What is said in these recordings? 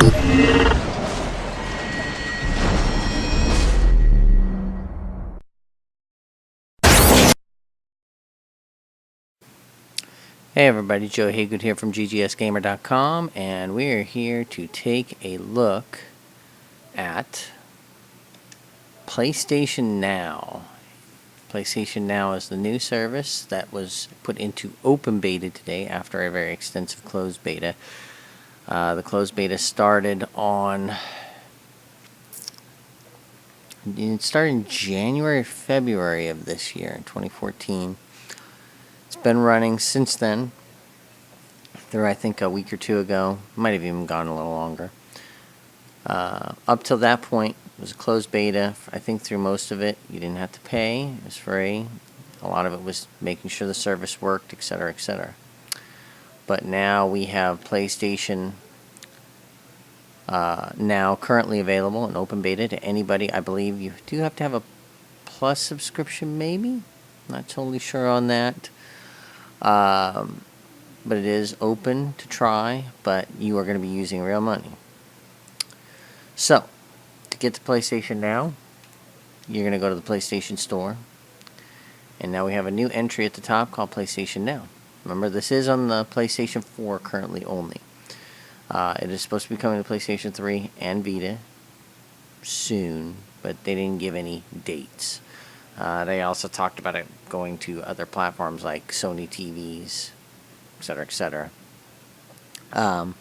Hey everybody, Joe Haygood here from ggsgamer.com, and we are here to take a look at PlayStation Now. PlayStation Now is the new service that was put into open beta today after a very extensive closed beta. The closed beta started in January or February of this year, 2014. It's been running since then. Through, I think, a week or two ago. Might have even gone a little longer. Up till that point, it was a closed beta. I think through most of it, you didn't have to pay. It was free. A lot of it was making sure the service worked, etc., etc. But now we have PlayStation Now currently available in open beta to anybody. I believe you do have to have a Plus subscription, maybe? Not totally sure on that. But it is open to try, but you are going to be using real money. So, to get to PlayStation Now, you're going to go to the PlayStation Store. And now we have a new entry at the top called PlayStation Now. Remember, this is on the PlayStation 4 currently only. It is supposed to be coming to PlayStation 3 and Vita soon, but they didn't give any dates. They also talked about it going to other platforms like Sony TVs, etc., etc. But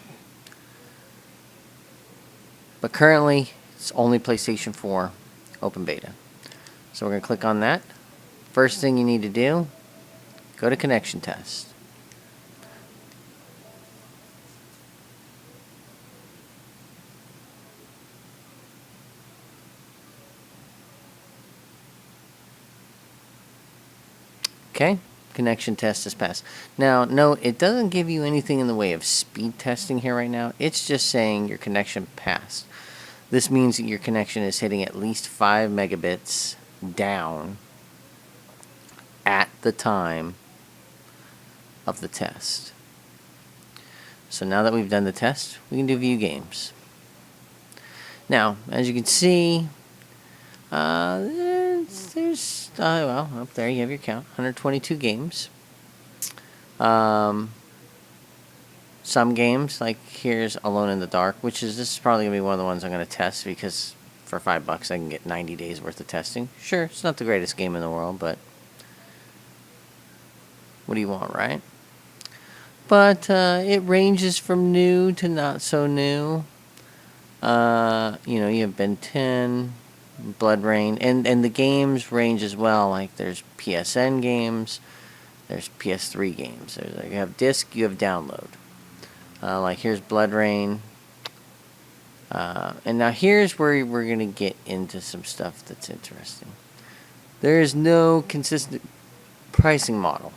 currently, it's only PlayStation 4 open beta. So we're going to click on that. First thing you need to do, go to connection test. Okay, connection test is passed. Now, note, it doesn't give you anything in the way of speed testing here right now. It's just saying your connection passed. This means that your connection is hitting at least 5 megabits down at the time of the test. So now that we've done the test, we can do view games. Now, as you can see, there's well, up there you have your count, 122 games. Some games, like here's Alone in the Dark, this is probably going to be one of the ones I'm going to test, because for $5 I can get 90 days worth of testing. Sure, it's not the greatest game in the world, but what do you want, right? But it ranges from new to not so new. You have Ben 10, Blood Rain, and the games range as well. Like there's PSN games, there's PS3 games. You have disc, you have download. Like here's Blood Rain. And now here's where we're going to get into some stuff that's interesting. There is no consistent pricing model.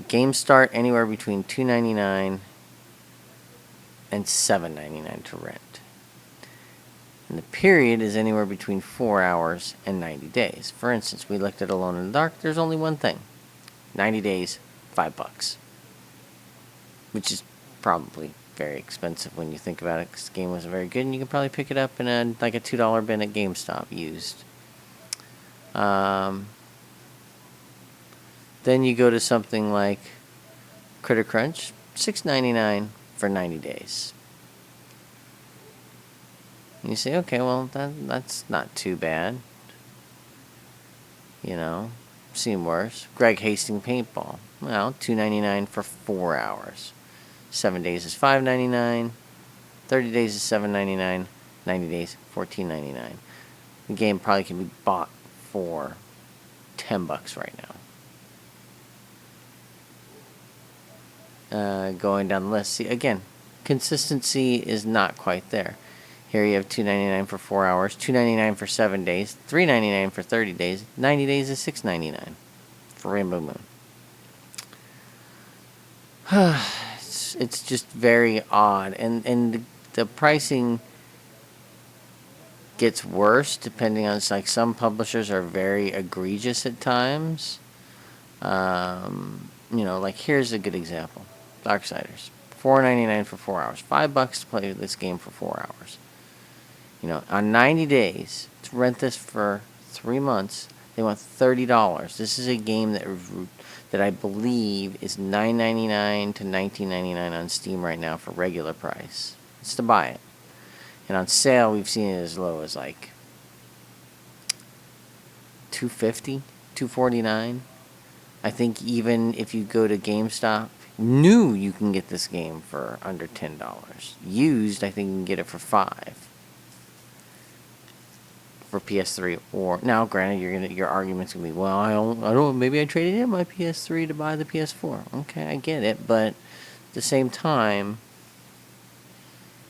Games start anywhere between $2.99 and $7.99 to rent. And the period is anywhere between 4 hours and 90 days. For instance, we looked at Alone in the Dark. There's only one thing. 90 days, $5. Which is probably very expensive when you think about it, because the game wasn't very good, and you can probably pick it up in a $2 bin at GameStop used. Then you go to something like Critter Crunch, $6.99 for 90 days. And you say, okay, well, that's not too bad. Seen worse. Greg Hastings Paintball, well, $2.99 for 4 hours. 7 days is $5.99. 30 days is $7.99. 90 days, $14.99. The game probably can be bought for $10 right now. Going down the list. See, again, consistency is not quite there. Here you have $2.99 for 4 hours, $2.99 for 7 days, $3.99 for 30 days, 90 days is $6.99 for Rainbow Moon. It's just very odd, and the pricing gets worse depending on, it's like some publishers are very egregious at times. Like here's a good example. Darksiders, $4.99 for 4 hours. $5 to play this game for 4 hours. You know, on 90 days to rent this for 3 months, they want $30. This is a game that I believe is $9.99 to $19.99 on Steam right now for regular price. It's to buy it. And on sale, we've seen it as low as like $2.50, $2.49. I think even if you go to GameStop, new, you can get this game for under $10. Used, I think you can get it for $5 for PS3. Or now, granted, your argument's gonna be, well, I don't. Maybe I traded in my PS3 to buy the PS4. Okay, I get it, but at the same time,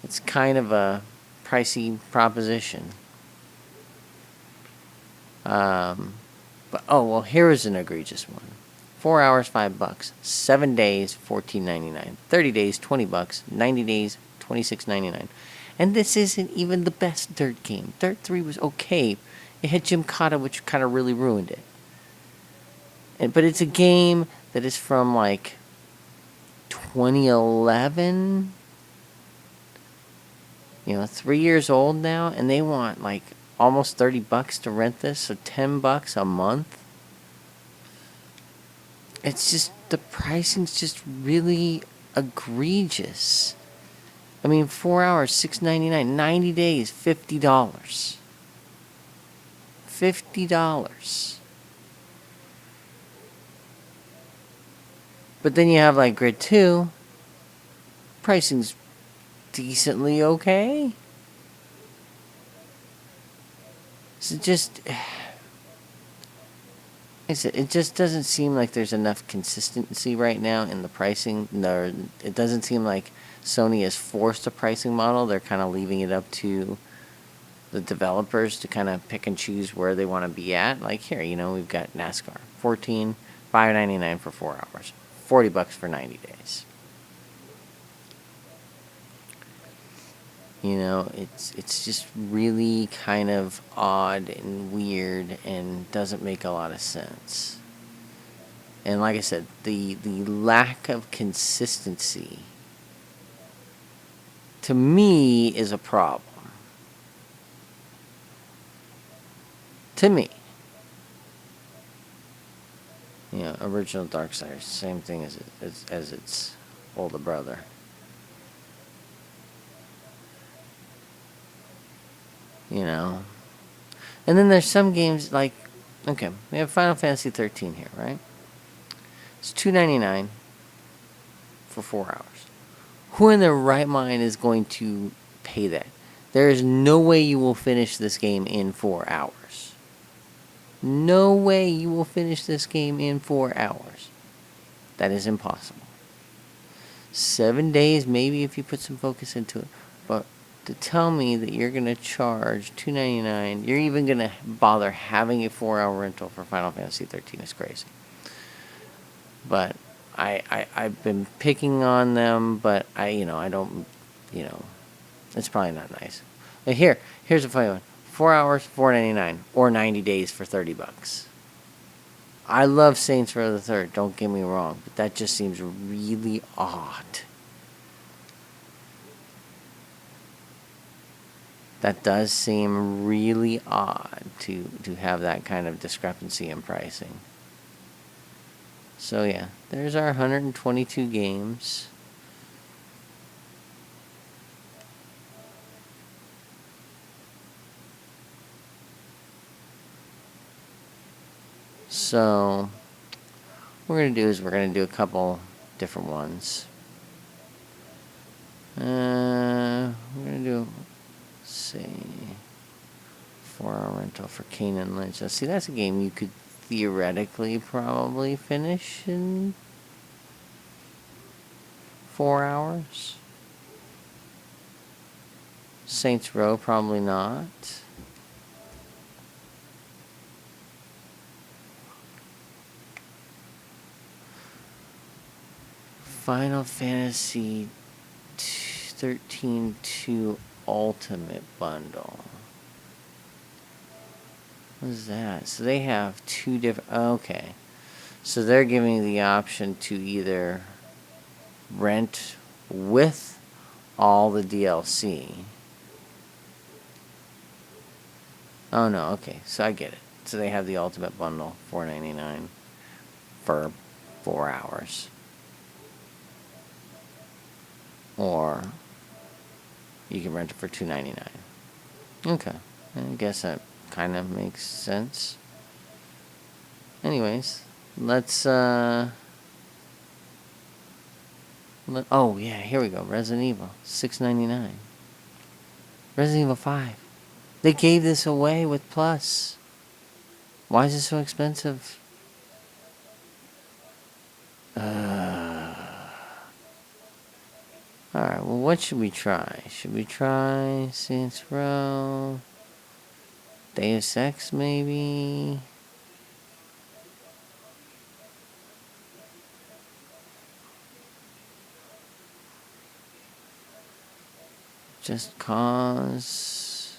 it's kind of a pricey proposition. But oh well, here is an egregious one. 4 hours, $5. 7 days, $14.99. 30 days, $20. 90 days, $26.99. And this isn't even the best Dirt game. Dirt 3 was okay. It had Jim Cotta, which kind of really ruined it. But it's a game that is from like 2011. You know, 3 years old now, and they want like almost $30 to rent this, so $10 a month. It's just, the pricing's just really egregious. I mean, 4 hours, $6.99. 90 days, $50. $50. But then you have like Grid 2. Pricing's decently okay. So just, it just doesn't seem like there's enough consistency right now in the pricing. No, it doesn't seem like Sony has forced a pricing model. They're kind of leaving it up to the developers to kind of pick and choose where they want to be at. Like here, you know, we've got NASCAR, $5.99 for 4 hours, $40 for 90 days. You know, it's just really kind of odd and weird and doesn't make a lot of sense. And like I said, the lack of consistency to me is a problem. To me. You know, original Darksiders, same thing as its older brother. You know. And then there's some games like, okay, we have Final Fantasy 13 here, right? It's $2.99 for 4 hours. Who in their right mind is going to pay that? There is no way you will finish this game in 4 hours. No way you will finish this game in 4 hours. That is impossible. 7 days, maybe, if you put some focus into it. But to tell me that you're going to charge $2.99, you're even going to bother having a 4-hour rental for Final Fantasy 13 is crazy. But I've been picking on them, but I don't, it's probably not nice. But here's a funny one. 4 hours, $4.99, or 90 days for $30. I love Saints Row the Third, don't get me wrong, but that just seems really odd. That does seem really odd to have that kind of discrepancy in pricing. So yeah, there's our 122 games. So what we're going to do is we're going to do a couple different ones. We're going to do, let's see, 4-hour rental for Kane and Lynch. Now, see, that's a game you could theoretically probably finish in 4 hours. Saints Row, probably not. Final Fantasy 13-2 Ultimate Bundle. What is that? So they have two different... So they're giving you the option to either rent with all the DLC. Oh no, okay, so I get it. So they have the Ultimate Bundle, $4.99 for 4 hours. Or you can rent it for $2.99. Okay, I guess that kind of makes sense. Anyways, let's oh yeah, here we go. Resident Evil, $6.99. Resident Evil 5. They gave this away with Plus. Why is it so expensive? Alright, well, what should we try? Should we try Saints Row? Deus Ex, maybe? Just Cause?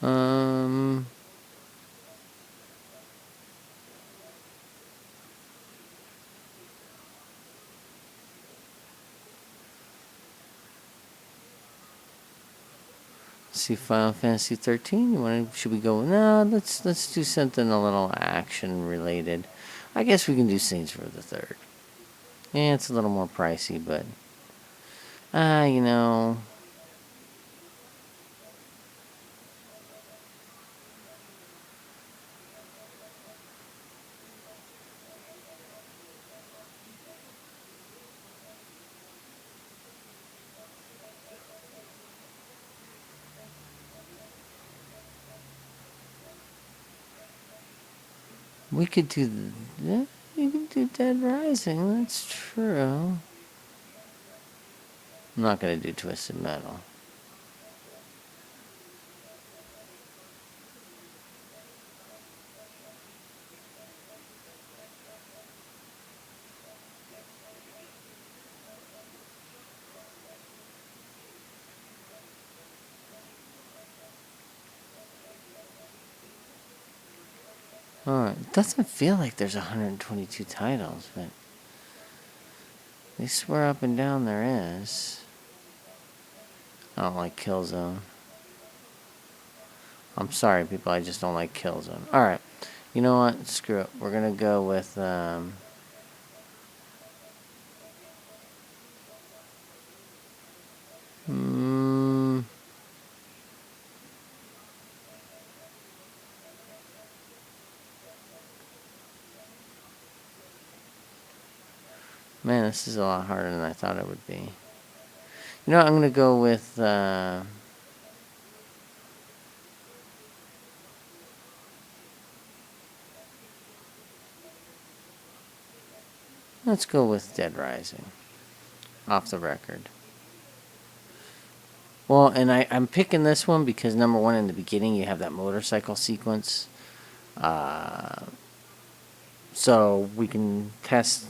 Um... See, Final Fantasy 13. Should we go? No, let's do something a little action related. I guess we can do Saints Row the Third. Yeah, it's a little more pricey, but you know. We could do. Yeah, you could do Dead Rising. That's true. I'm not gonna do Twisted Metal. Alright, it doesn't feel like there's 122 titles, but they swear up and down there is. I don't like Killzone. I'm sorry, people, I just don't like Killzone. Alright, you know what? Screw it. We're gonna go with, Man, this is a lot harder than I thought it would be. You know what? I'm gonna go with, let's go with Dead Rising. Off the record. Well, and I'm picking this one because, number one, in the beginning you have that motorcycle sequence. So we can test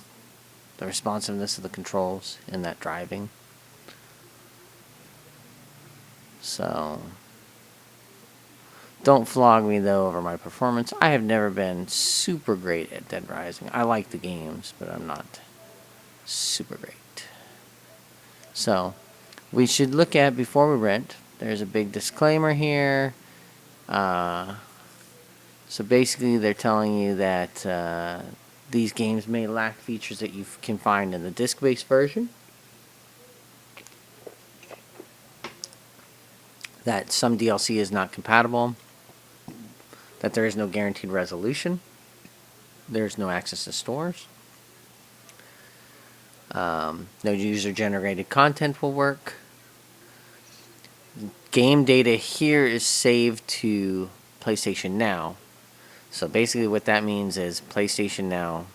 the responsiveness of the controls in that driving. So don't flog me, though, over my performance. I have never been super great at Dead Rising. I like the games, but I'm not super great. So we should look at, before we rent, there's a big disclaimer here. So basically they're telling you that these games may lack features that you can find in the disc-based version. That some DLC is not compatible. That there is no guaranteed resolution. There's no access to stores. No user-generated content will work. Game data here is saved to PlayStation Now. So basically what that means is PlayStation Now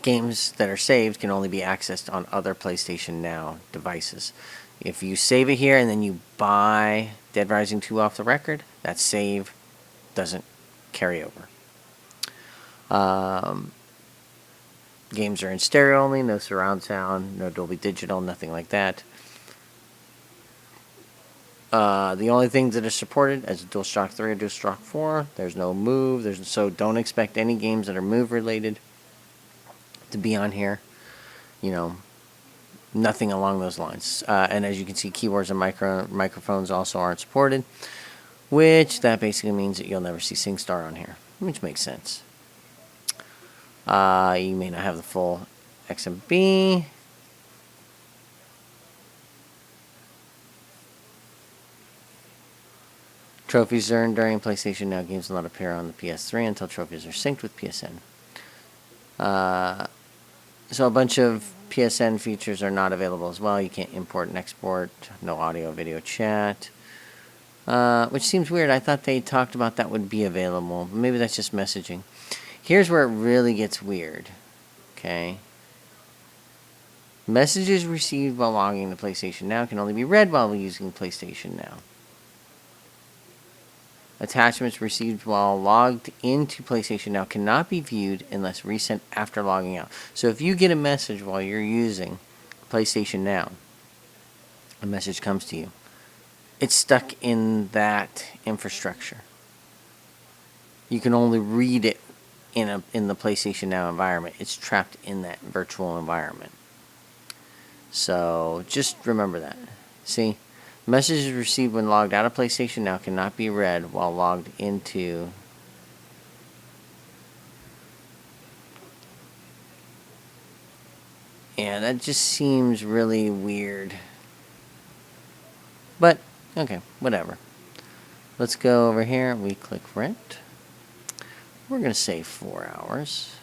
games that are saved can only be accessed on other PlayStation Now devices. If you save it here and then you buy Dead Rising 2 off the record, that save doesn't carry over. Games are in stereo only, no surround sound, no Dolby Digital, nothing like that. The only things that are supported as a DualShock 3 or DualShock 4, there's no move. So don't expect any games that are move related to be on here. You know, nothing along those lines. And as you can see, keyboards and microphones also aren't supported, which that basically means that you'll never see SingStar on here, which makes sense. You may not have the full XMB. Trophies earned during PlayStation Now games will not appear on the PS3 until trophies are synced with PSN. So a bunch of PSN features are not available as well. You can't import and export, no audio, video chat, which seems weird. I thought they talked about that would be available. Maybe that's just messaging. Here's where it really gets weird. Okay. Messages received while logging to PlayStation Now can only be read while using PlayStation Now. Attachments received while logged into PlayStation Now cannot be viewed unless resent after logging out. So if you get a message while you're using PlayStation Now, a message comes to you, it's stuck in that infrastructure. You can only read it in the PlayStation Now environment. It's trapped in that virtual environment. So just remember that. See? Messages received when logged out of PlayStation Now cannot be read while logged into yeah, that just seems really weird. But, okay, whatever. Let's go over here. We click rent. We're going to say 4 hours.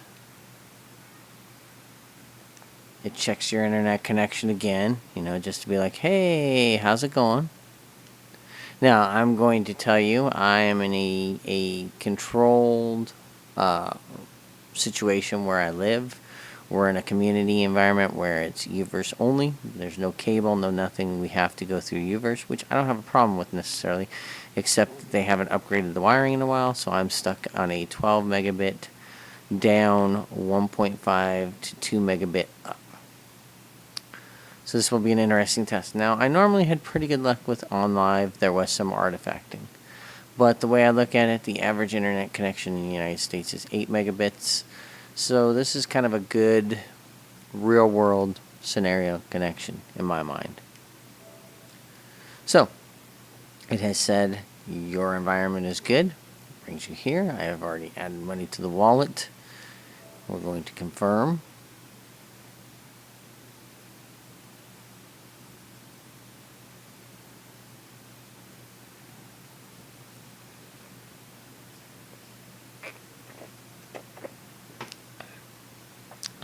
It checks your internet connection again, just to be like, hey, how's it going? Now, I'm going to tell you, I am in a controlled situation where I live. We're in a community environment where it's Uverse only. There's no cable, no nothing. We have to go through Uverse, which I don't have a problem with necessarily, except that they haven't upgraded the wiring in a while, so I'm stuck on a 12 megabit down, 1.5 to 2 megabit up. So this will be an interesting test. Now, I normally had pretty good luck with OnLive. There was some artifacting. But the way I look at it, the average internet connection in the United States is 8 megabits. So this is kind of a good real-world scenario connection in my mind. So, it has said your environment is good. It brings you here. I have already added money to the wallet. We're going to confirm.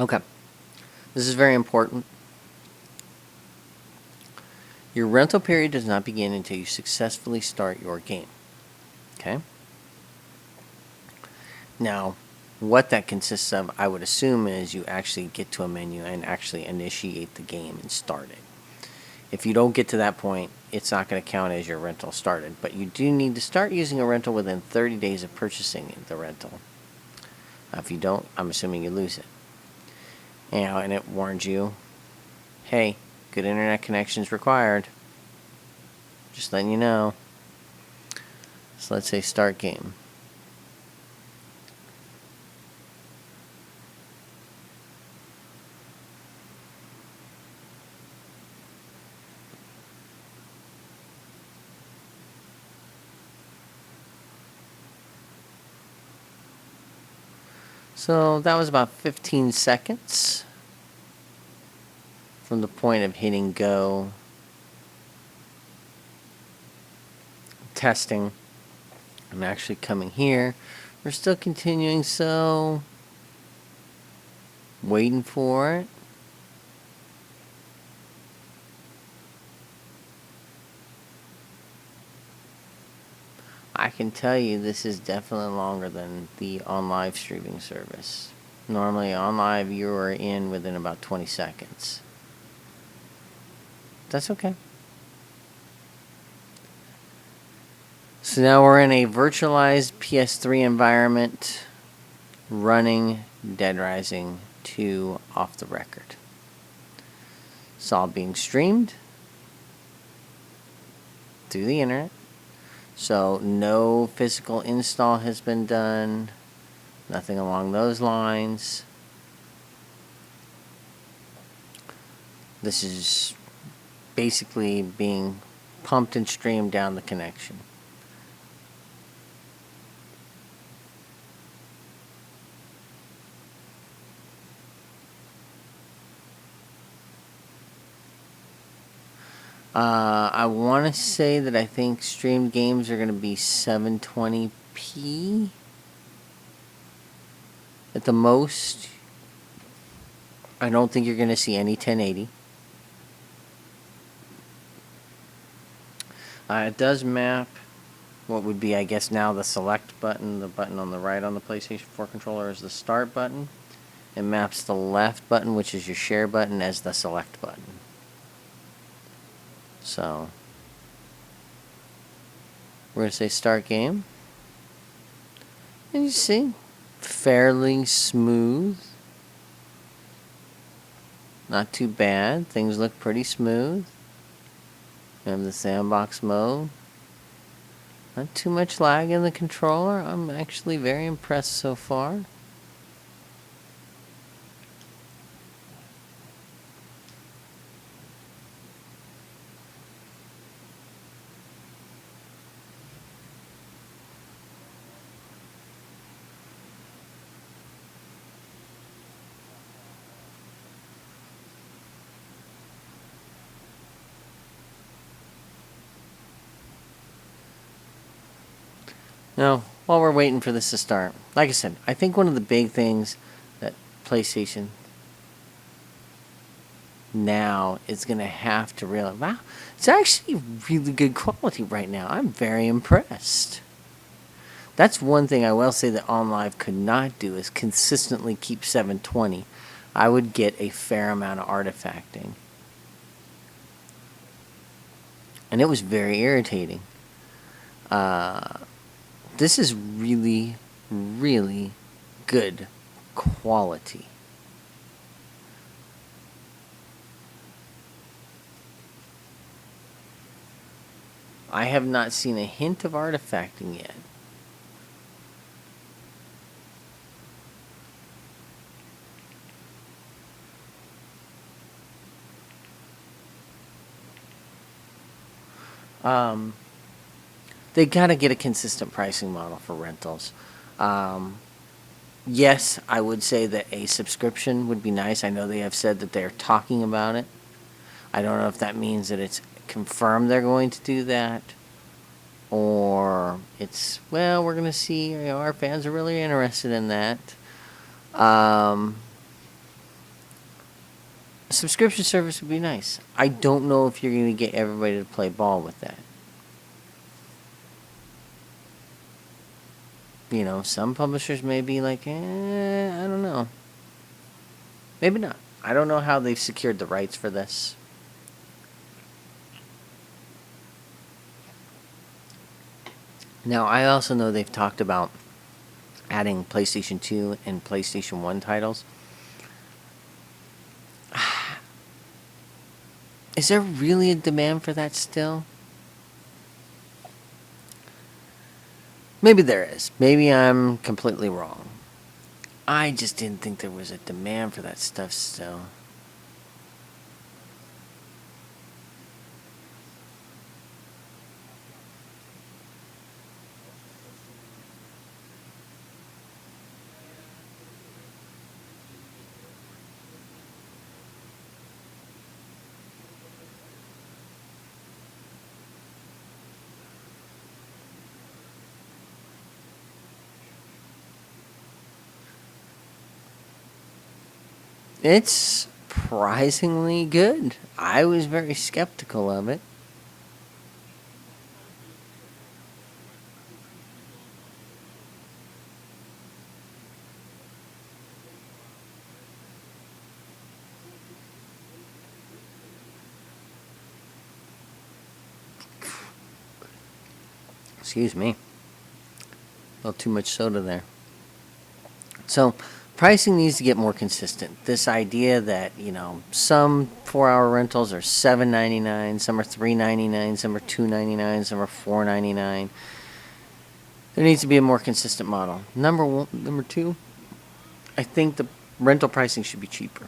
Okay, this is very important. Your rental period does not begin until you successfully start your game. Okay? Now, what that consists of, I would assume, is you actually get to a menu and actually initiate the game and start it. If you don't get to that point, it's not going to count as your rental started. But you do need to start using a rental within 30 days of purchasing the rental. If you don't, I'm assuming you lose it. And it warns you, hey, good internet connections required. Just letting you know. So let's say start game. So that was about 15 seconds from the point of hitting go, testing. I'm actually coming here. We're still continuing, so waiting for it. I can tell you this is definitely longer than the on-live streaming service. Normally on live you are in within about 20 seconds. That's okay. So now we're in a virtualized PS3 environment running Dead Rising 2 off the record. It's all being streamed through the internet. So no physical install has been done. Nothing along those lines. This is basically being pumped and streamed down the connection. I want to say that I think streamed games are going to be 720p at the most. I don't think you're going to see any 1080. It does map what would be, I guess, now the select button. The button on the right on the PlayStation 4 controller is the start button. It maps the left button, which is your share button, as the select button. So, we're going to say start game. And you see, fairly smooth. Not too bad. Things look pretty smooth. We have the sandbox mode. Not too much lag in the controller. I'm actually very impressed so far. Now, while we're waiting for this to start, like I said, I think one of the big things that PlayStation now is going to have to realize, wow, it's actually really good quality right now. I'm very impressed. That's one thing I will say that OnLive could not do, is consistently keep 720. I would get a fair amount of artifacting. And it was very irritating. This is really, really good quality. I have not seen a hint of artifacting yet. They gotta get a consistent pricing model for rentals. Yes, I would say that a subscription would be nice. I know they have said that they're talking about it. I don't know if that means that it's confirmed they're going to do that, or it's, well, we're gonna see. Our fans are really interested in that. A subscription service would be nice. I don't know if you're gonna get everybody to play ball with that. Some publishers may be like, I don't know. Maybe not. I don't know how they've secured the rights for this. Now, I also know they've talked about adding PlayStation 2 and PlayStation 1 titles. Is there really a demand for that still? Maybe there is. Maybe I'm completely wrong. I just didn't think there was a demand for that stuff still. It's surprisingly good. I was very skeptical of it. Excuse me. A little too much soda there. So, pricing needs to get more consistent. This idea that, you know, some 4-hour rentals are $7.99, some are $3.99, some are $2.99, some are $4.99. There needs to be a more consistent model. Number two, I think the rental pricing should be cheaper.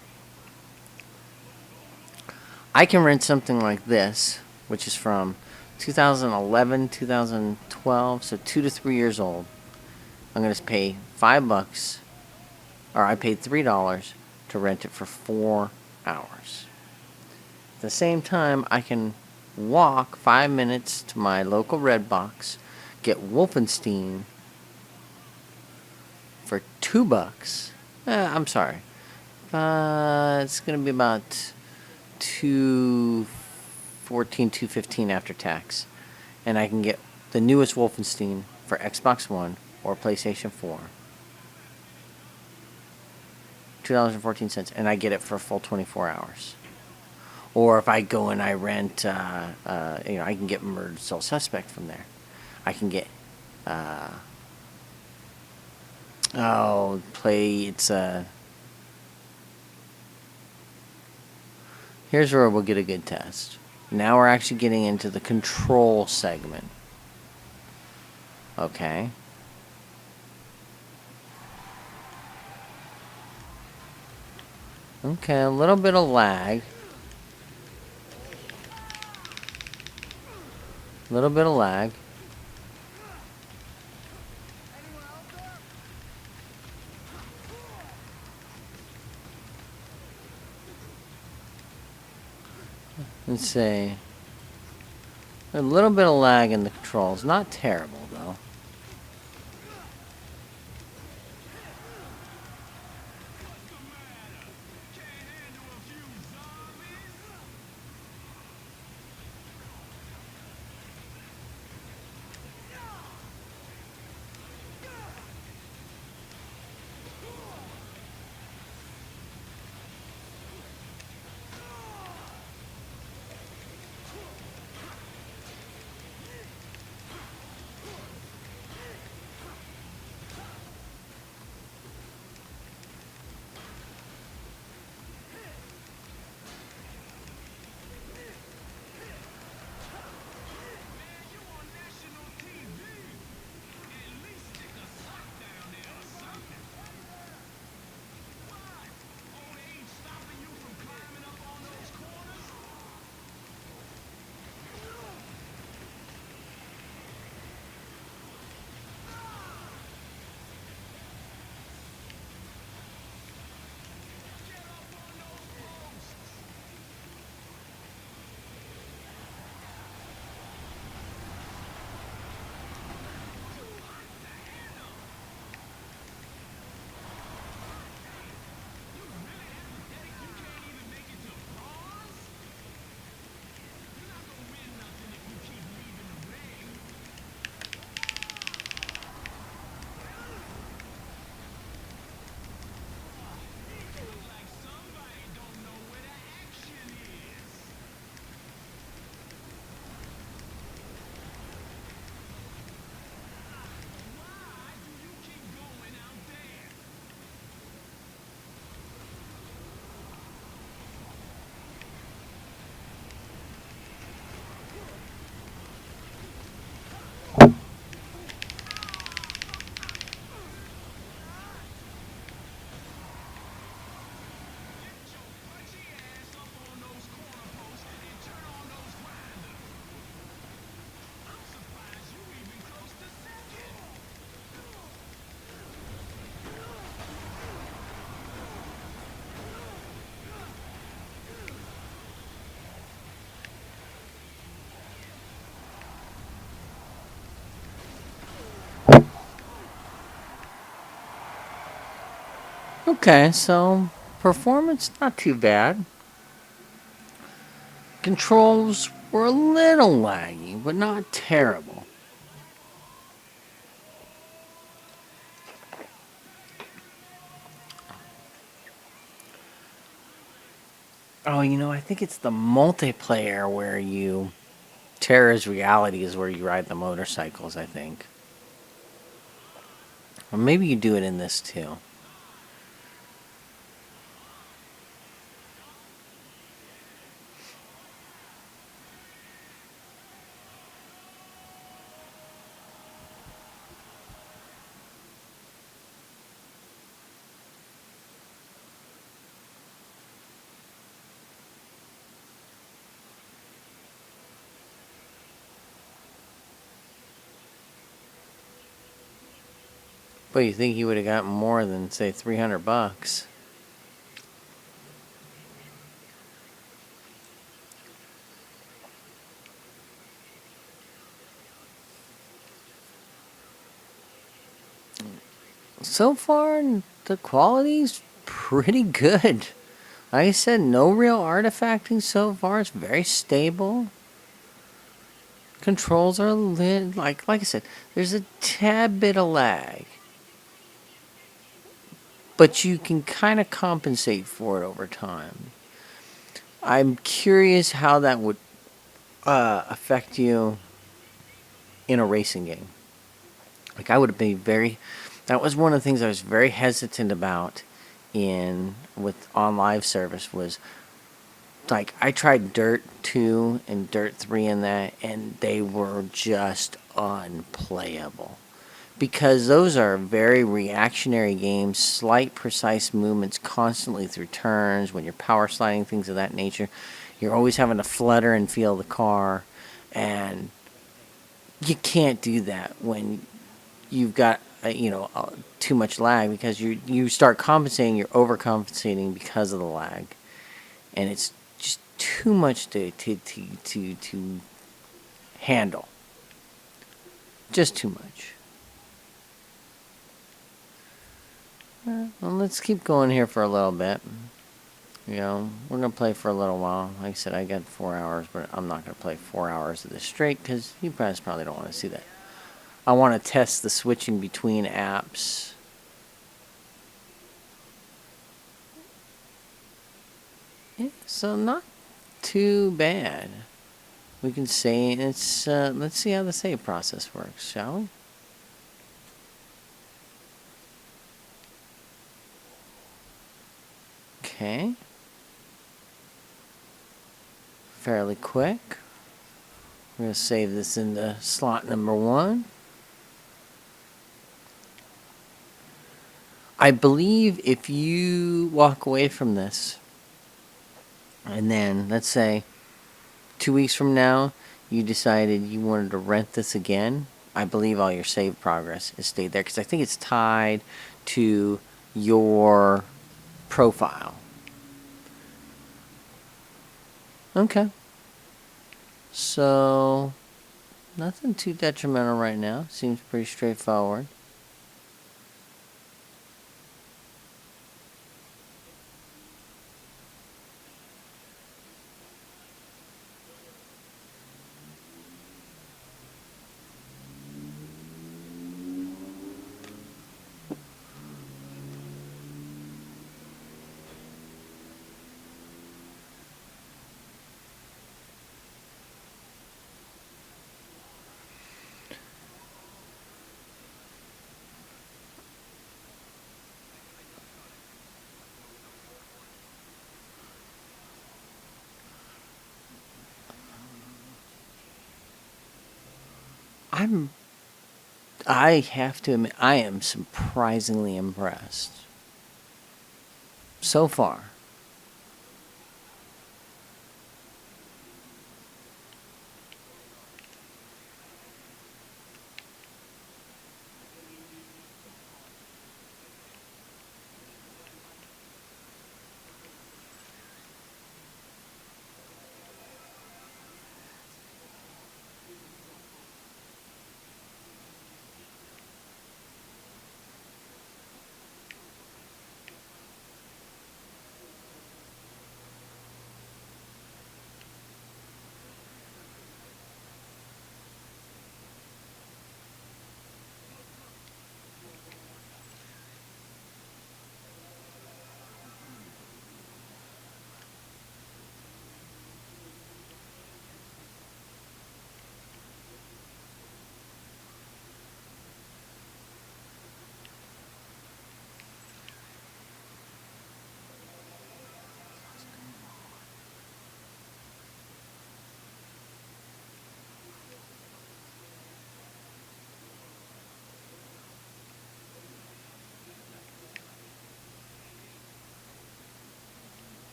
I can rent something like this, which is from 2011, 2012, so 2 to 3 years old. I'm going to pay $5, or I paid $3 to rent it for 4 hours. At the same time, I can walk 5 minutes to my local Redbox, get Wolfenstein for $2. I'm sorry. It's going to be about $214, $215 after tax. And I can get the newest Wolfenstein for Xbox One or PlayStation 4. $2.14, and I get it for a full 24 hours. Or if I go and I rent, I can get Murdered Soul Suspect from there. I can get, here's where we'll get a good test. Now we're actually getting into the control segment. Okay. Okay, a little bit of lag. A little bit of lag. Let's see. A little bit of lag in the controls. Not terrible, though. Okay, so performance not too bad. Controls were a little laggy, but not terrible. Oh, I think it's the multiplayer where you Terror's Reality is where you ride the motorcycles, I think. Or maybe you do it in this too. But you think he would have gotten more than, say, $300? So far, the quality's pretty good. Like I said, no real artifacting so far. It's very stable. Controls are lit. Like I said, there's a tad bit of lag, but you can kind of compensate for it over time. I'm curious how that would affect you in a racing game. Like I would be very. That was one of the things I was very hesitant about in with on live service was like I tried Dirt 2 and Dirt 3 in that, and they were just unplayable. Because those are very reactionary games, slight precise movements constantly through turns, when you're power sliding, things of that nature. You're always having to flutter and feel the car, and you can't do that when you've got too much lag, because you start compensating, you're overcompensating because of the lag, and it's just too much to handle. Just too much. Well, let's keep going here for a little bit. We're going to play for a little while. Like I said, I got 4 hours, but I'm not going to play 4 hours of this straight because you guys probably don't want to see that. I want to test the switching between apps. Yeah, so not too bad. We can say it's, let's see how the save process works, shall we? Okay. Fairly quick. We're going to save this into slot number 1. I believe if you walk away from this, and then, let's say, 2 weeks from now, you decided you wanted to rent this again, I believe all your save progress is stayed there, because I think it's tied to your profile. Okay. So, nothing too detrimental right now. Seems pretty straightforward. I have to admit, I am surprisingly impressed. So far.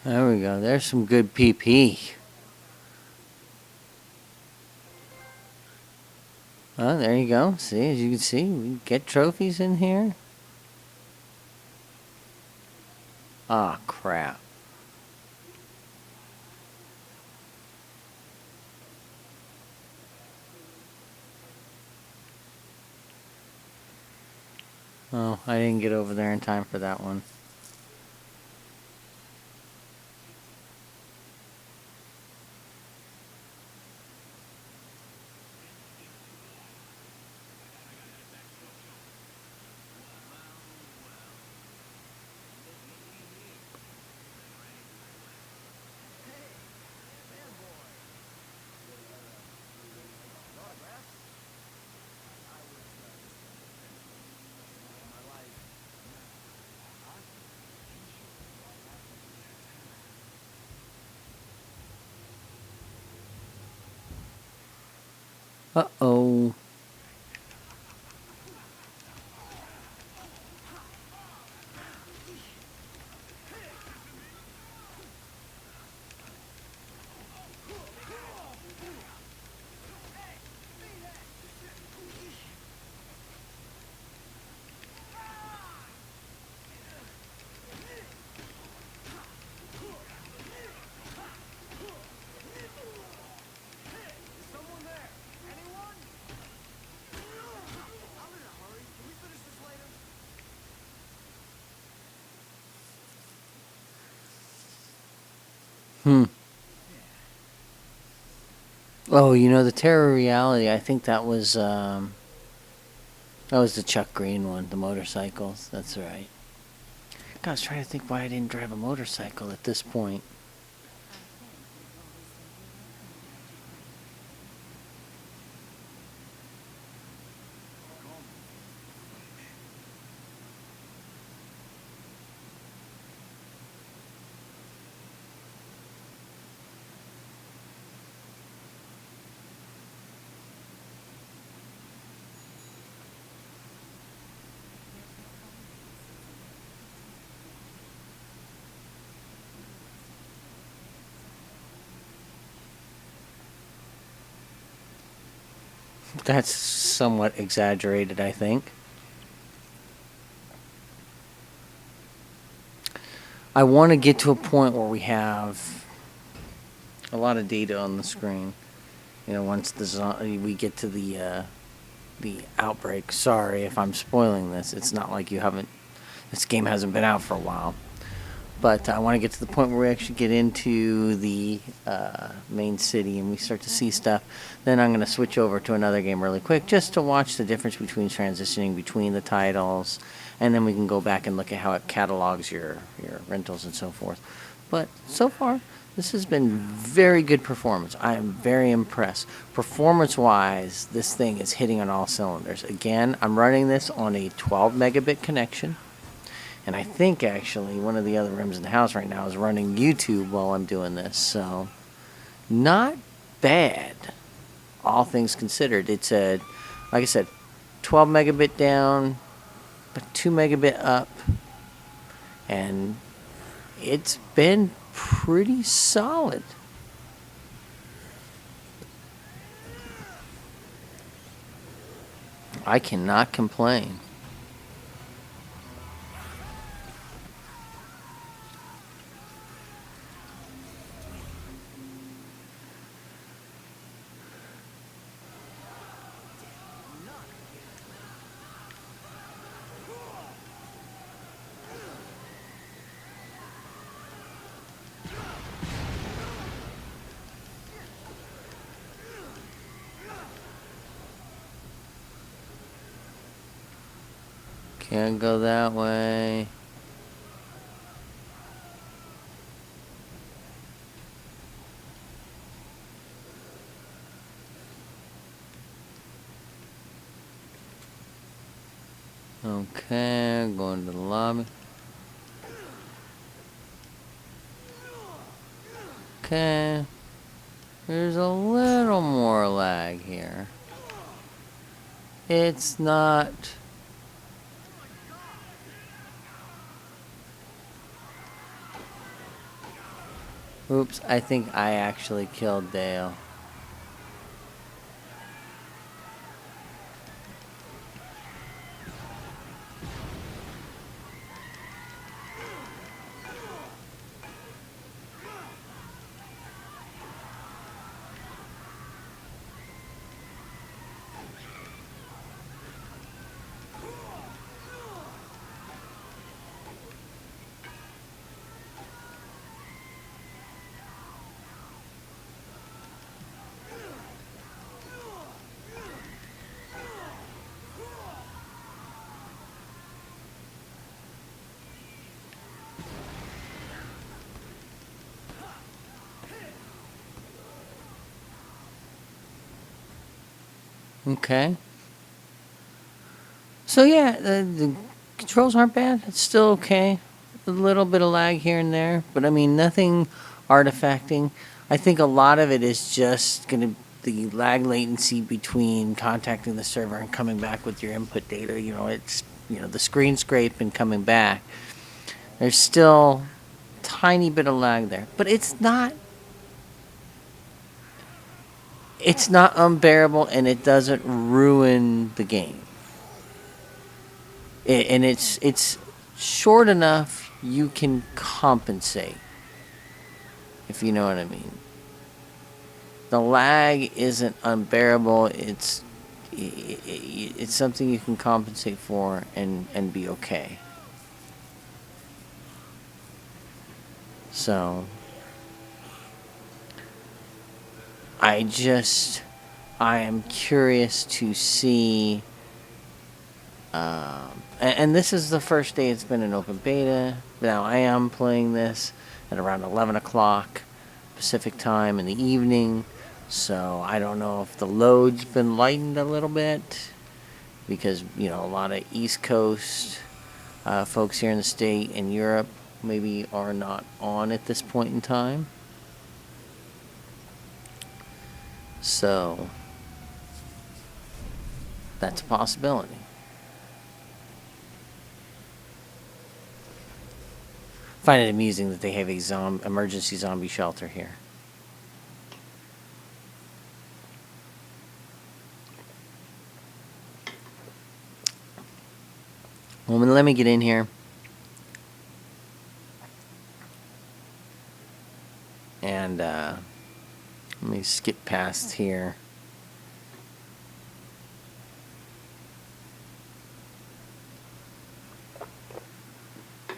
There we go. There's some good PP. Oh, there you go. See, as you can see, we get trophies in here. Ah, crap. Oh, I didn't get over there in time for that one. Uh-oh. Hmm. Oh, you know, the Terror Reality, I think that was the Chuck Green one, the motorcycles. That's right. God, I was trying to think why I didn't drive a motorcycle at this point. That's somewhat exaggerated, I think. I want to get to a point where we have a lot of data on the screen. You know, once we get to the outbreak. Sorry if I'm spoiling this. It's not like you haven't. This game hasn't been out for a while. But I want to get to the point where we actually get into the main city and we start to see stuff. Then I'm going to switch over to another game really quick just to watch the difference between transitioning between the titles. And then we can go back and look at how it catalogs your rentals and so forth. But so far, this has been very good performance. I am very impressed. Performance-wise, this thing is hitting on all cylinders. Again, I'm running this on a 12 megabit connection. And I think, actually, one of the other rooms in the house right now is running YouTube while I'm doing this. So, not bad, all things considered. It's like I said, 12 megabit down, but 2 megabit up. And it's been pretty solid. I cannot complain. Can't go that way. Okay, going to the lobby. Okay. There's a little more lag here. It's not... Oops, I think I actually killed Dale. Okay. So yeah, the controls aren't bad. It's still okay. A little bit of lag here and there, but I mean nothing artifacting. I think a lot of it is just gonna the lag latency between contacting the server and coming back with your input data. It's the screen scrape and coming back. There's still tiny bit of lag there, but it's not unbearable, and it doesn't ruin the game. And it's short enough you can compensate, if you know what I mean. The lag isn't unbearable. It's something you can compensate for and be okay. So I am curious to see. And this is the first day it's been in open beta. Now I am playing this at around 11 o'clock Pacific time in the evening. So I don't know if the load's been lightened a little bit because, a lot of East Coast folks here in the state and Europe maybe are not on at this point in time. So that's a possibility. I find it amusing that they have a emergency zombie shelter here. Well, let me get in here. And let me skip past here.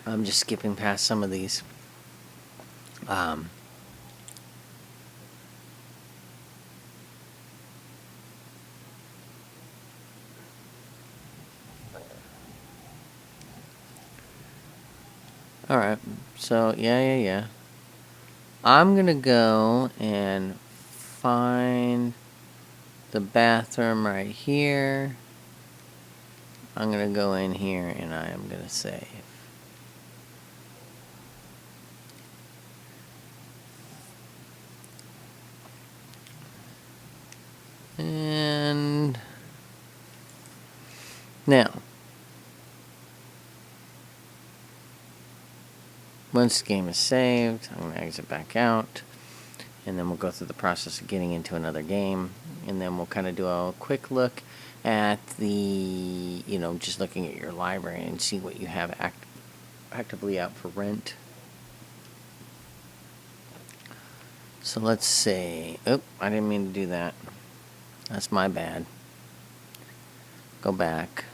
I'm just skipping past some of these. Alright, so yeah. I'm gonna go and find the bathroom right here. I'm gonna go in here and I am gonna save. And now, once the game is saved, I'm going to exit back out, and then we'll go through the process of getting into another game, and then we'll kind of do a quick look at the, just looking at your library and see what you have actively out for rent. So let's see. Oh, I didn't mean to do that. That's my bad. Go back.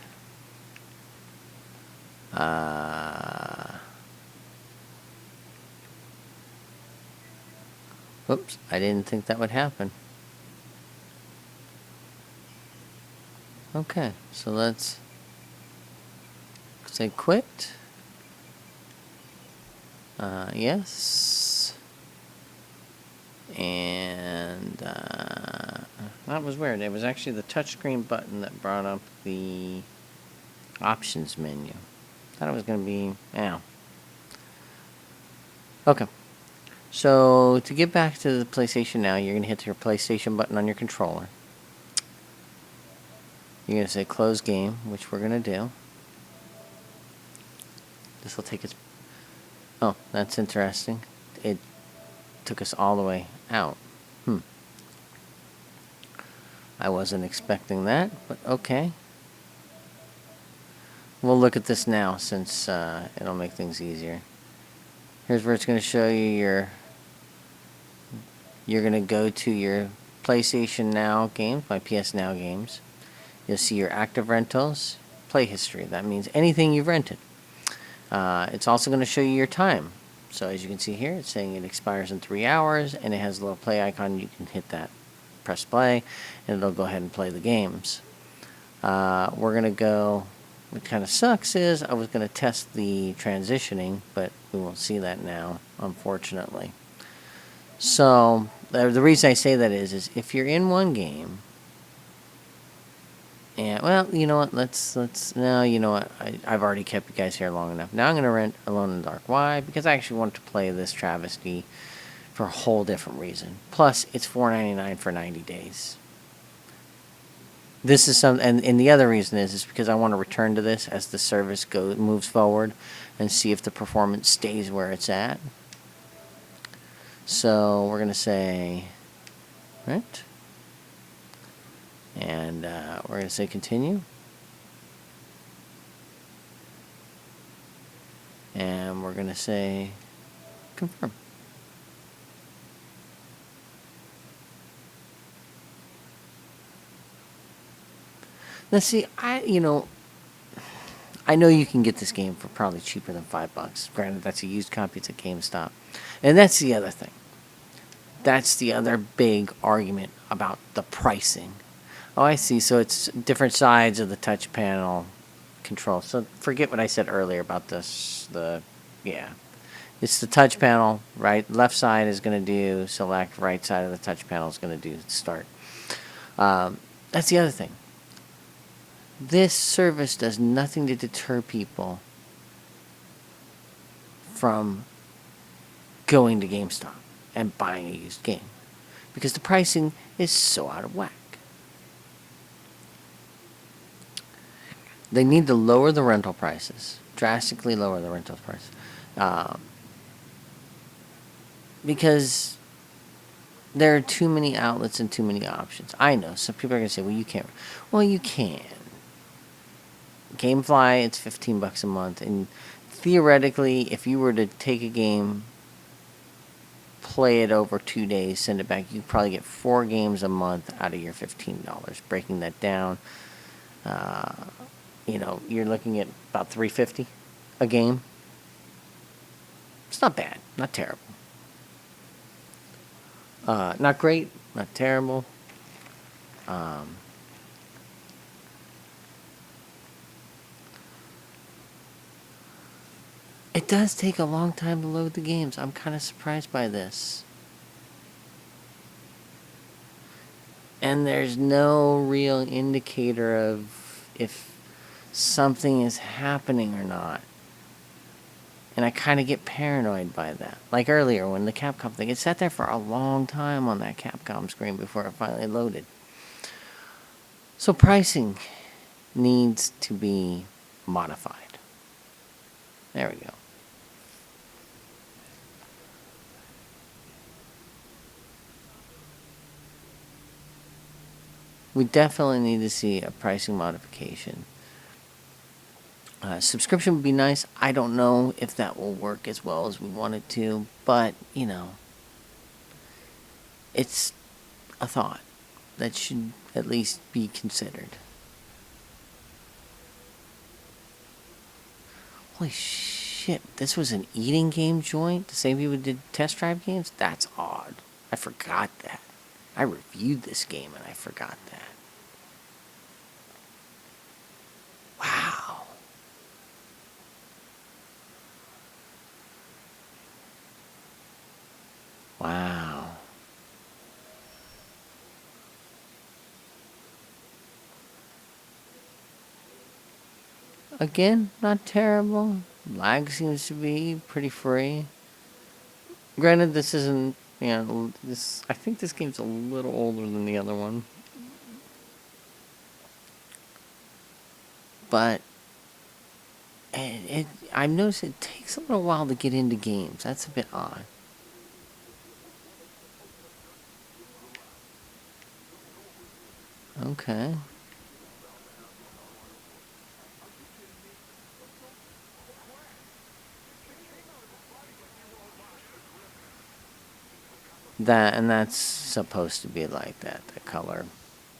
Whoops, I didn't think that would happen. Okay, so let's say quit. Yes. And that was weird. It was actually the touchscreen button that brought up the options menu. Thought it was going to be... Ow. Okay. So, to get back to the PlayStation now, you're going to hit your PlayStation button on your controller. You're going to say close game, which we're going to do. This will take its... Oh, that's interesting. took us all the way out. I wasn't expecting that, but okay. We'll look at this now since it'll make things easier. Here's where it's going to show you you're going to go to your PlayStation Now games, my PS Now games. You'll see your active rentals, play history. That means anything you've rented. It's also going to show you your time. So as you can see here, it's saying it expires in 3 hours, and it has a little play icon. You can hit that, press play, and it'll go ahead and play the games. We're going to go... What kind of sucks is I was going to test the transitioning, but we won't see that now, unfortunately. So the reason I say that is if you're in one game, and well, you know what? No, you know what? I've already kept you guys here long enough. Now I'm going to rent Alone in the Dark. Why? Because I actually want to play this travesty for a whole different reason. Plus, it's $4.99 for 90 days. This is some, and the other reason is because I want to return to this as the service moves forward, and see if the performance stays where it's at. So we're gonna say, right, and we're gonna say continue, and we're gonna say confirm. Now see, I know you can get this game for probably cheaper than $5. Granted, that's a used copy, it's at GameStop. And that's the other thing. That's the other big argument about the pricing. Oh, I see. So it's different sides of the touch panel control. So forget what I said earlier about this. It's the touch panel, right? Left side is going to do select, right side of the touch panel is going to do start. That's the other thing. This service does nothing to deter people from going to GameStop and buying a used game, because the pricing is so out of whack. They need to lower the rental prices, drastically lower the rental price, because there are too many outlets and too many options. I know some people are going to say, well, you can't. Well, you can. GameFly, it's $15 a month, and theoretically, if you were to take a game, play it over 2 days, send it back, you could probably get 4 games a month out of your $15. Breaking that down, you're looking at about $3.50 a game. It's not bad, not terrible. Not great, not terrible. It does take a long time to load the games. I'm kind of surprised by this. And there's no real indicator of if something is happening or not. And I kind of get paranoid by that. Like earlier when the Capcom thing, it sat there for a long time on that Capcom screen before it finally loaded. So pricing needs to be modified. There we go. We definitely need to see a pricing modification. Subscription would be nice. I don't know if that will work as well as we want it to, but, it's a thought that should at least be considered. Holy shit, this was an eating game joint? The same people did test drive games? That's odd. I forgot that. I reviewed this game and I forgot that. Wow. Wow. Again, not terrible. Lag seems to be pretty free. Granted, this isn't, I think this game's a little older than the other one. But I've noticed it takes a little while to get into games. That's a bit odd. Okay. That's supposed to be like that, the color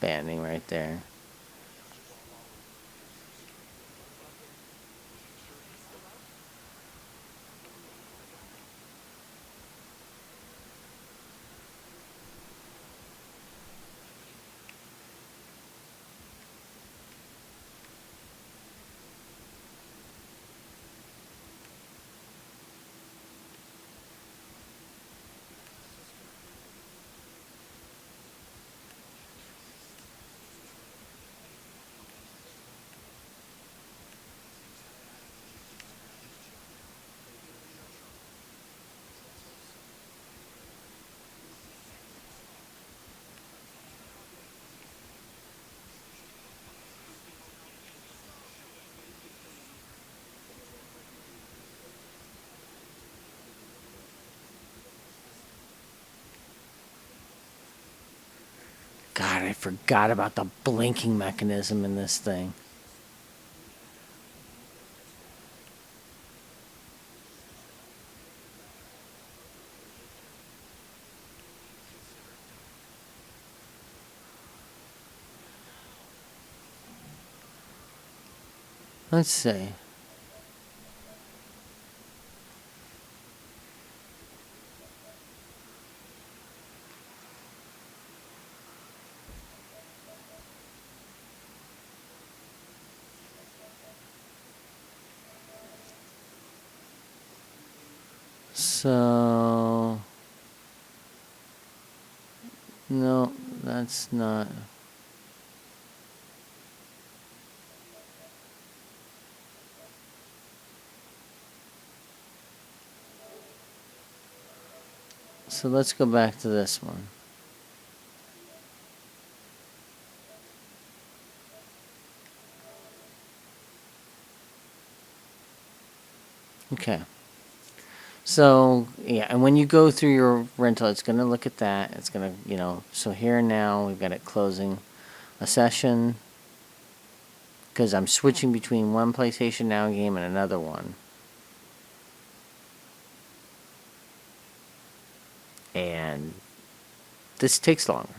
banding right there. God, I forgot about the blinking mechanism in this thing. Let's see. So, no, that's not. So let's go back to this one. Okay. So, yeah, and when you go through your rental, it's going to look at that. It's going to, so here and now, we've got it closing a session because I'm switching between one PlayStation Now game and another one. And this takes longer.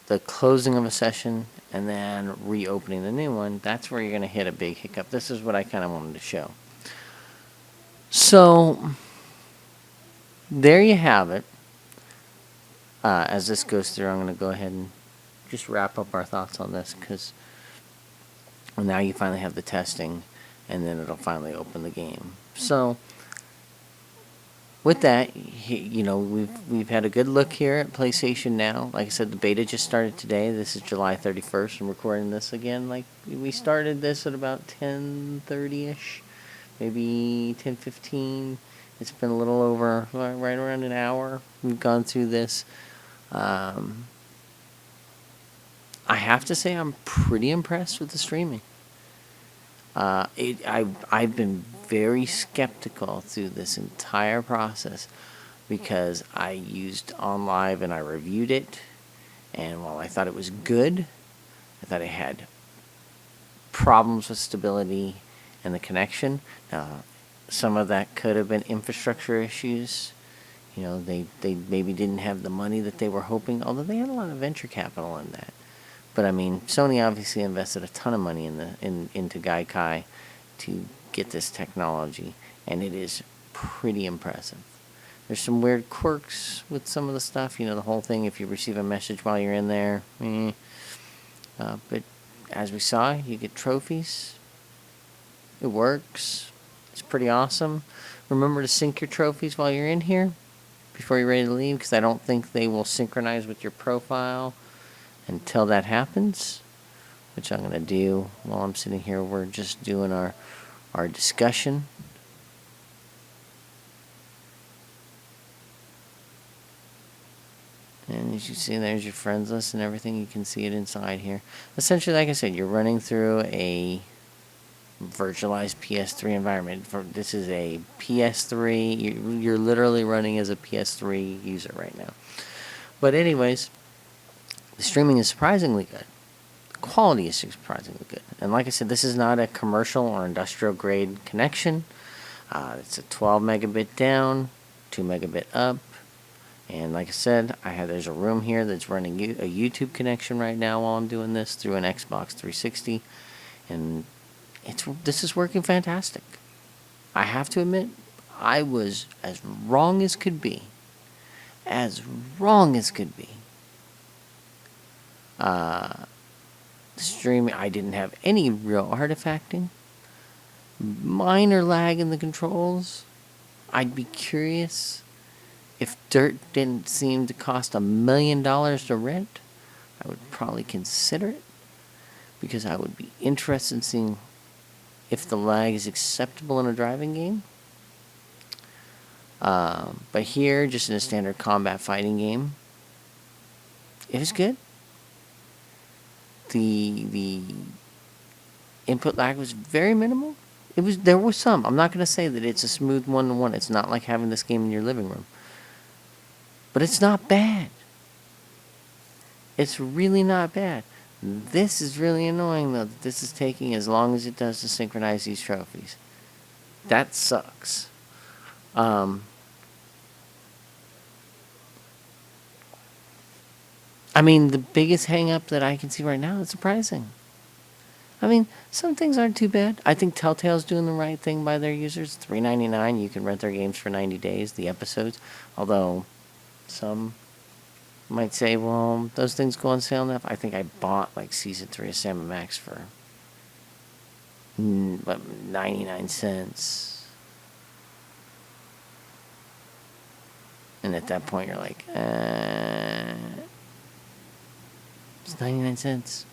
The closing of a session and then reopening the new one, that's where you're going to hit a big hiccup. This is what I kind of wanted to show. So, there you have it. As this goes through, I'm going to go ahead and just wrap up our thoughts on this because now you finally have the testing and then it'll finally open the game. So, with that, we've had a good look here at PlayStation Now. Like I said, the beta just started today. This is July 31st. I'm recording this again. Like we started this at about 10:30ish, maybe 10:15. It's been a little over, right around an hour. We've gone through this. I have to say, I'm pretty impressed with the streaming. I've been very skeptical through this entire process because I used OnLive and I reviewed it, and while I thought it was good, I thought it had problems with stability and the connection. Now, some of that could have been infrastructure issues. They maybe didn't have the money that they were hoping, although they had a lot of venture capital in that. But I mean, Sony obviously invested a ton of money into Gaikai to get this technology, and it is pretty impressive. There's some weird quirks with some of the stuff. The whole thing, if you receive a message while you're in there, but as we saw, you get trophies. It works. It's pretty awesome. Remember to sync your trophies while you're in here before you're ready to leave, because I don't think they will synchronize with your profile until that happens, which I'm going to do while I'm sitting here. We're just doing our discussion. And as you see, there's your friends list and everything. You can see it inside here. Essentially, like I said, you're running through a virtualized PS3 environment. This is a PS3. You're literally running as a PS3 user right now. But anyways, The streaming is surprisingly good. The quality is surprisingly good. And like I said, this is not a commercial or industrial grade connection. It's a 12 megabit down, 2 megabit up. And like I said, there's a room here that's running a YouTube connection right now while I'm doing this through an Xbox 360, and this is working fantastic. I have to admit, I was as wrong as could be. As wrong as could be. Streaming, I didn't have any real artifacting. Minor lag in the controls. I'd be curious if dirt didn't seem to cost $1 million to rent. I would probably consider it, because I would be interested in seeing if the lag is acceptable in a driving game. But here, just in a standard combat fighting game, it was good. The input lag was very minimal. There was some. I'm not going to say that it's a smooth 1-to-1. It's not like having this game in your living room. But it's not bad. It's really not bad. This is really annoying, though, that this is taking as long as it does to synchronize these trophies. That sucks. I mean, the biggest hang-up that I can see right now is surprising. I mean, some things aren't too bad. I think Telltale's doing the right thing by their users. $3.99, you can rent their games for 90 days, the episodes. Although, some might say, well, those things go on sale enough. I think I bought, like, Season 3 of Sam & Max for 99 cents. And at that point, you're like, it's 99 cents.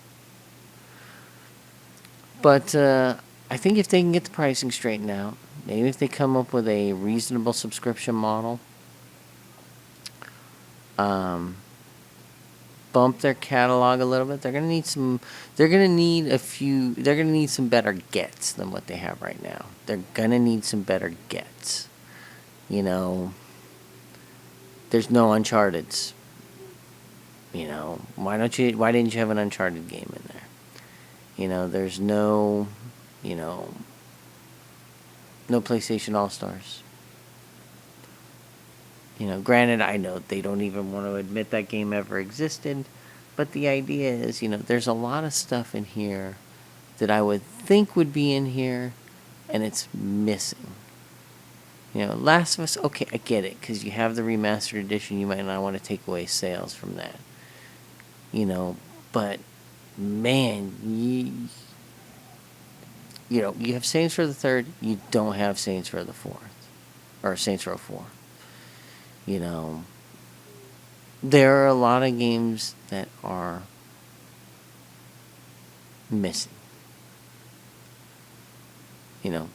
But I think if they can get the pricing straightened out, maybe if they come up with a reasonable subscription model, bump their catalog a little bit, they're gonna need some better gets than what they have right now. They're gonna need some better gets. You know, there's no Uncharted's. You know, why didn't you have an Uncharted game in there? You know, there's no PlayStation All-Stars. You know, granted, I know they don't even want to admit that game ever existed, but the idea is, there's a lot of stuff in here that I would think would be in here, and it's missing. Last of Us, okay, I get it, because you have the remastered edition, you might not want to take away sales from that. But man, you have Saints Row the Third, you don't have Saints Row the Fourth, or Saints Row 4. There are a lot of games that are missing.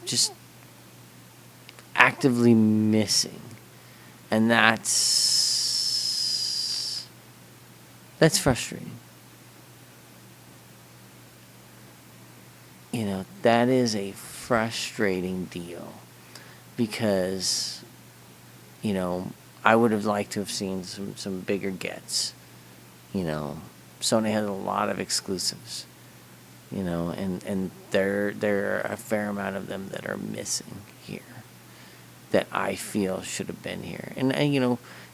Just actively missing. And that's frustrating. That is a frustrating deal, because, I would have liked to have seen some bigger gets. Sony has a lot of exclusives, and there are a fair amount of them that are missing here that I feel should have been here. And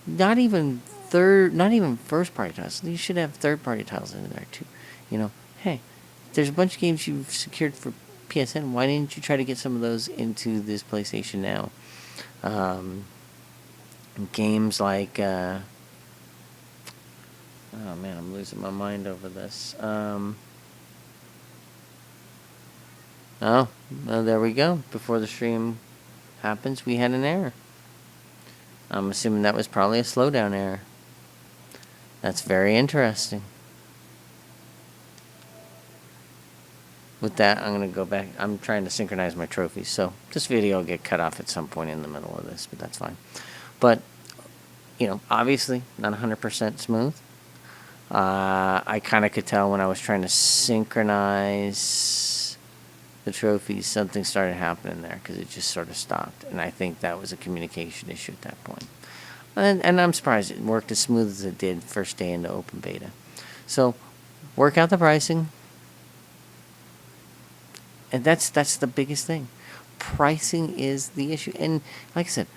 not even first party titles. You should have third party titles in there too. Hey, there's a bunch of games you've secured for PSN. Why didn't you try to get some of those into this PlayStation Now? Games like oh man, I'm losing my mind over this. There we go. Before the stream happens, we had an error. I'm assuming that was probably a slowdown error. That's very interesting. With that, I'm going to go back. I'm trying to synchronize my trophies, so this video will get cut off at some point in the middle of this, but that's fine. But, obviously, not 100% smooth. I kind of could tell when I was trying to synchronize the trophies, something started happening there, because it just sort of stopped. And I think that was a communication issue at that point. And I'm surprised it worked as smooth as it did first day into open beta. So work out the pricing. And that's the biggest thing. Pricing is the issue. And like I said,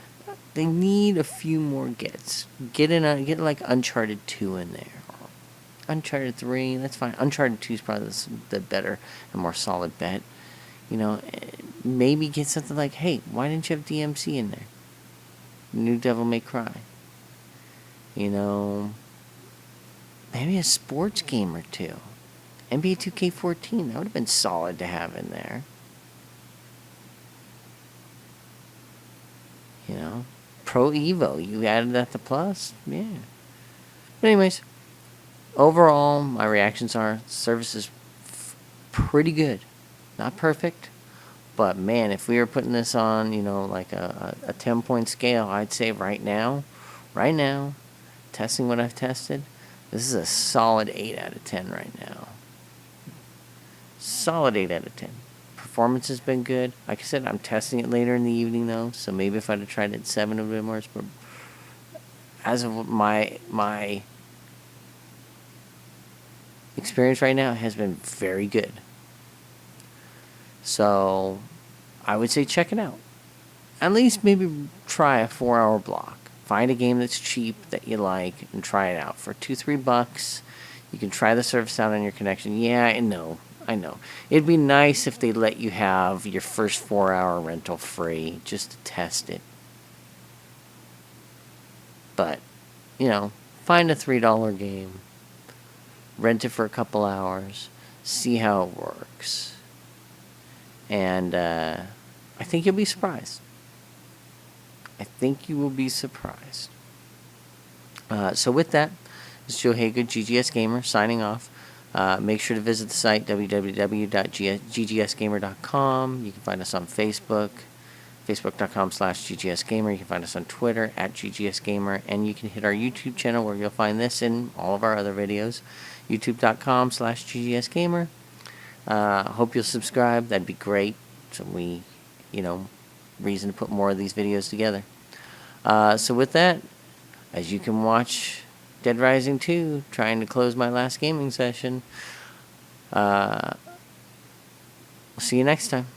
they need a few more gets. Get like Uncharted 2 in there. Uncharted 3, that's fine. Uncharted 2 is probably the better and more solid bet. You know, maybe get something like, hey, why didn't you have DMC in there? New Devil May Cry. You know, maybe a sports game or two. NBA 2K14, that would have been solid to have in there. You know, Pro Evo, you added that to Plus? Yeah. But anyways, overall, my reactions are service is pretty good. Not perfect, but man, if we were putting this on, you know, like a 10-point scale, I'd say right now, testing what I've tested, this is a solid 8 out of 10 right now. Solid 8 out of 10. Performance has been good. Like I said, I'm testing it later in the evening though, so maybe if I'd have tried it at 7, it would have been worse. But as of my experience right now, it has been very good. So I would say check it out. At least maybe try a 4-hour block. Find a game that's cheap that you like and try it out for $2-3. You can try the service out on your connection. Yeah, I know. It'd be nice if they let you have your first 4-hour rental free just to test it. But, you know, find a $3 game, rent it for a couple hours, see how it works. And I think you'll be surprised. I think you will be surprised. So with that, this is Joe Hager, GGS Gamer, signing off. Make sure to visit the site, www.ggsgamer.com. You can find us on Facebook, facebook.com/ggsgamer. You can find us on Twitter, @ggsgamer. And you can hit our YouTube channel where you'll find this and all of our other videos, youtube.com/ggsgamer. Hope you'll subscribe. That'd be great. So we, reason to put more of these videos together. So with that, as you can watch Dead Rising 2, trying to close my last gaming session. We'll see you next time.